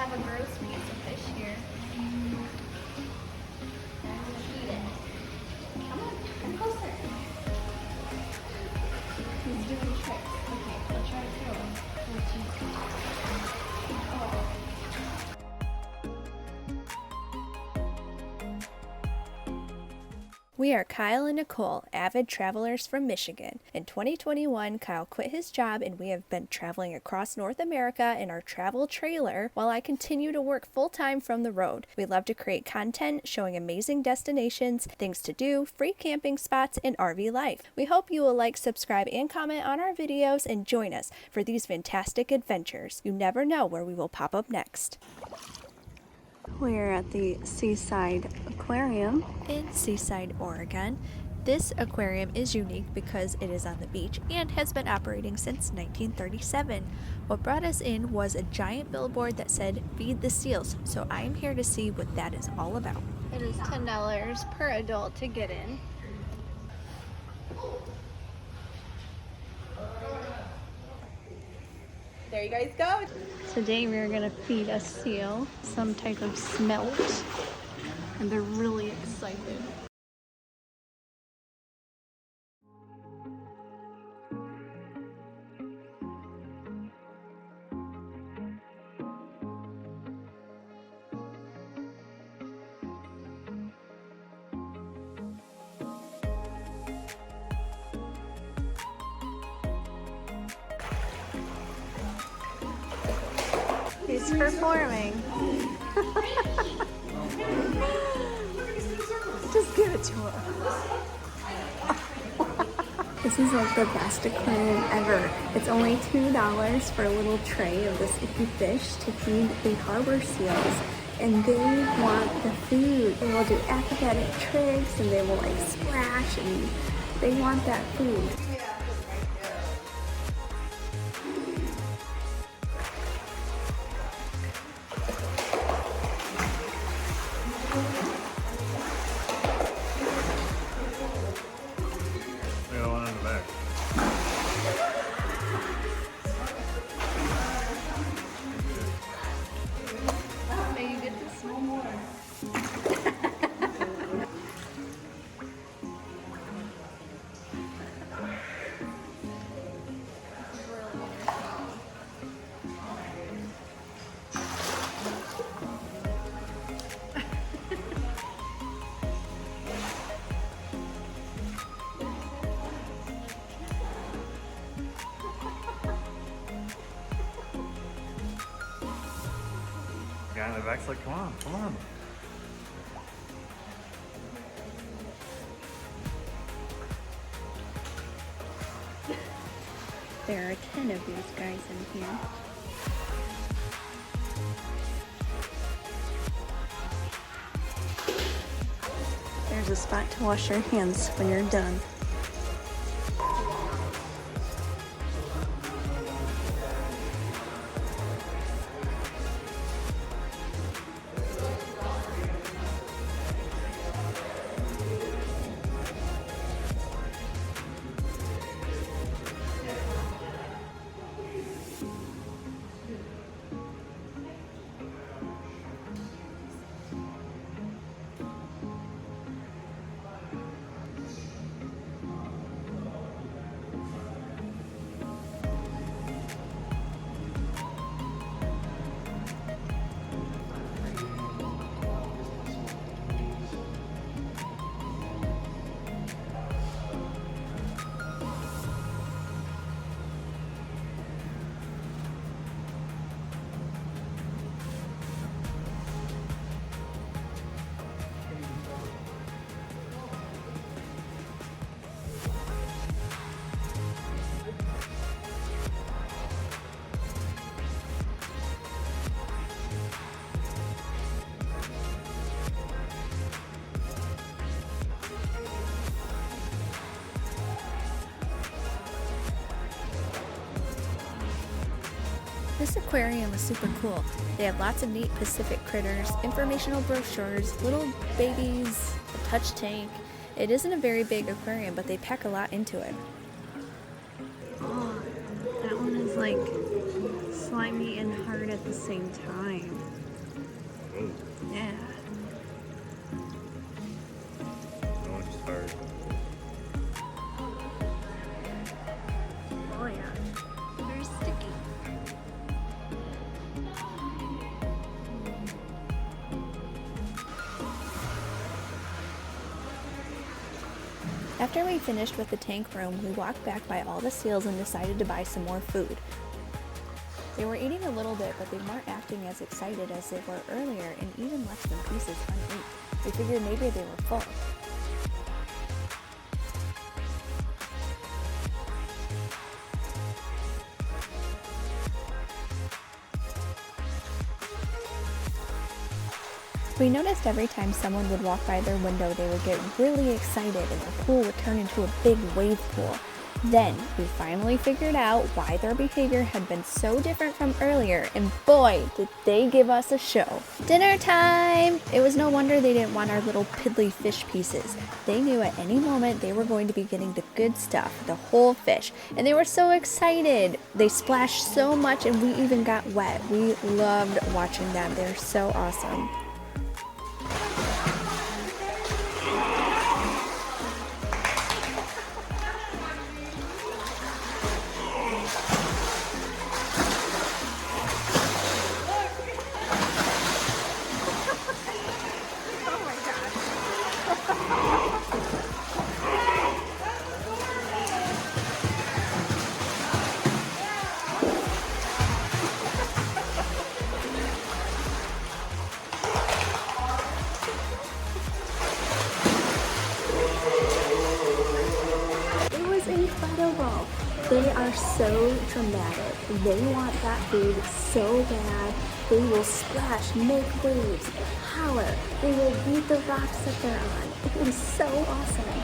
have a gross piece of fish here. I'm gonna feed it. Come on, come closer. He's doing tricks. Okay, I'll try to throw him. Oh. We are Kyle and Nicole, avid travelers from Michigan. In 2021, Kyle quit his job and we have been traveling across North America in our travel trailer while I continue to work full-time from the road. We love to create content showing amazing destinations, things to do, free camping spots, and RV life. We hope you will like, subscribe, and comment on our videos and join us for these fantastic adventures. You never know where we will pop up next. We're at the Seaside Aquarium in Seaside, Oregon. This aquarium is unique because it is on the beach and has been operating since 1937. What brought us in was a giant billboard that said, "Feed the seals," so I am here to see what that is all about. It is $10 per adult to get in. There you guys go. Today we're gonna feed a seal some type of smelt, and they're really excited. He's performing. Just give it to him. This is like the best aquarium ever. It's only $2 for a little tray of this icky fish to feed the harbor seals. And they want the food. They will do acrobatic tricks and they will like splash and they want that food. Guy in the back's like, come on, come on. There are 10 of these guys in here. There's a spot to wash your hands when you're done. This aquarium is super cool. They have lots of neat Pacific critters, informational brochures, little babies, a touch tank. It isn't a very big aquarium, but they pack a lot into it. Oh, that one is like slimy and hard at the same time. Oh, Yeah. that one's hard. Oh yeah. Very sticky. After we finished with the tank room, we walked back by all the seals and decided to buy some more food. They were eating a little bit, but they weren't acting as excited as they were earlier and even left some pieces uneaten. We figured maybe they were full. We noticed every time someone would walk by their window, they would get really excited and their pool would turn into a big wave pool. Then we finally figured out why their behavior had been so different from earlier, and boy, did they give us a show. Dinner time! It was no wonder they didn't want our little piddly fish pieces. They knew at any moment they were going to be getting the good stuff, the whole fish, and they were so excited. They splashed so much and we even got wet. We loved watching them. They're so awesome. It was incredible. They are so dramatic. They want that food so bad. They will splash, make waves, holler. They will beat the rocks that they're on. It was so awesome.